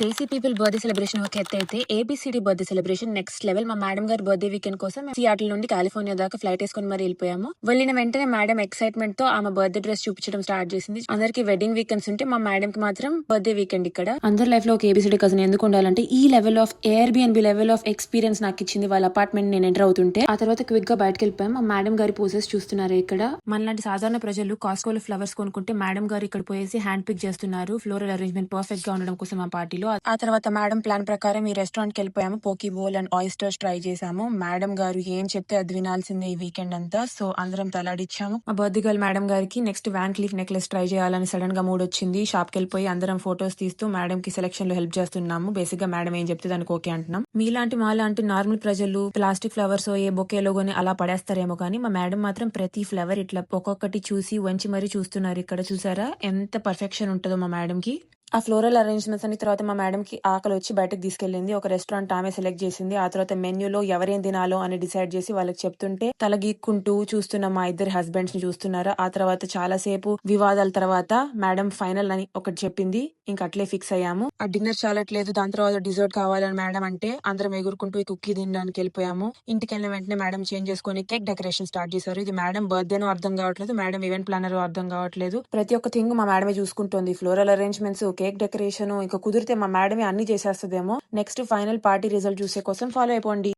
దేశీ people birthday celebration ఒక ఎత్తు అయితే ABCD birthday celebration next level. మా మేడం గారి బర్త్డే వీకెండ్ కోసం సియాటిల్ నుండి కాలిఫోర్నియా దాకా ఫ్లైట్ వేసుకొని మరి వెళ్ళిపోయాము. వెళ్ళిన వెంటనే మేడం ఎక్సైట్మెంట్ తో ఆమె బర్త్డే డ్రెస్ చూపించడం స్టార్ట్ చేసింది. అందరికి వెడ్డింగ్ వీకెండ్స్ ఉంటే మా మేడం కి మాత్రం బర్త్డే వీకెండ్. ఇక్కడ అందరి లైఫ్ లో ఒక ఏబిసిడి కజిన్ ఎందుకు ఉండాలంటే ఈ level of Airbnb level of experience నాకు ఇచ్చింది వాళ్ళ అపార్ట్మెంట్ నేను ఎంటర్ అవుతుంటే. ఆ తర్వాత క్విక్ గా బయటకు వెళ్ళిపోయాం. మా మేడం గారి పోసెస్ చూస్తున్నారు ఇక్కడ. మనలాంటి సాధారణ ప్రజలు కాస్కోలో ఫ్లవర్స్ కొనుక్కుంటే మేడం గారు ఇక్కడ పోయేసి హ్యాండ్ పిక్ చేస్తున్నారు ఫ్లోరల్ అరేంజ్మెంట్ పర్ఫెక్ట్ గా ఉండడం కోసం ఆ పార్టీలో. ఆ తర్వాత మేడం ప్లాన్ ప్రకారం ఈ రెస్టారెంట్ కి వెళ్ళిపోయాము. పోకీ బోల్ అండ్ ఆయిస్టర్స్ ట్రై చేసాము. మేడం గారు ఏం చెప్తే అది వినాల్సిందే ఈ వీకెండ్ అంతా. సో అందరం తలాడిచ్చాము. మా బర్త్డే గర్ల్ మేడం గారికి next van Cleef necklace try చేయాలని సడన్ గా మూడ్ వచ్చింది. షాప్ కి వెళ్ళిపోయి అందరం ఫోటోస్ తీస్తూ మేడం కి సెలెక్షన్ లో హెల్ప్ చేస్తున్నాము. బేసిక్ గా మేడం ఏం చెప్తే దానికి ఓకే అంటున్నాం. మీలాంటి మాలాంటి నార్మల్ ప్రజలు ప్లాస్టిక్ ఫ్లవర్స్ ఏ బొకేలోని అలా పడేస్తారేమో కానీ మా మేడం మాత్రం ప్రతి ఫ్లవర్ ఇట్లా ఒక్కొక్కటి చూసి వంచి మరీ చూస్తున్నారు. ఇక్కడ చూసారా ఎంత పర్ఫెక్షన్ ఉంటుందో మా మేడం కి. ఆ ఫ్లోరల్ అరేంజ్మెంట్స్ అని తర్వాత మా మేడం కి ఆకలి వచ్చి బయటకు తీసుకెళ్లింది. ఒక రెస్టారెంట్ ఆమె సెలెక్ట్ చేసింది. ఆ తర్వాత మెన్యూలో ఎవరేం తినాలో అని డిసైడ్ చేసి వాళ్ళకి చెప్తుంటే తల గీక్కుంటూ చూస్తున్న మా ఇద్దరు హస్బెండ్స్ ని చూస్తున్నారా. ఆ తర్వాత చాలా సేపు వివాదాల తర్వాత మేడం ఫైనల్ అని ఒకటి చెప్పింది. ఇంకా అట్లే ఫిక్స్ అయ్యాము. ఆ డిన్నర్ చాలట్లేదు, దాని తర్వాత డిజర్ట్ కావాలని మేడం అంటే అందరం ఎగురుకుంటూ ఈ కుక్కీ తినడానికి వెళ్ళిపోయాము. ఇంటికి వెళ్ళిన వెంటనే మేడం చేంజ్ చేసుకుని కేక్ డెకరేషన్ స్టార్ట్ చేశారు. ఇది మేడం బర్త్డేనో అర్థం కావట్లేదు, మేడం ఈవెంట్ ప్లానర్ అర్థం కావట్లేదు. ప్రతి ఒక్క థింగ్ మా మేడమే చూసుకుంటుంది. ఫ్లోరల్ అరేంజ్మెంట్స్, కేక్ డెకరేషన్, ఇంకా కుదిరితే మా మేడమే అన్ని చేసేస్తుందేమో. నెక్స్ట్ ఫైనల్ పార్టీ రిజల్ట్ చూసే కోసం ఫాలో అయిపోండి.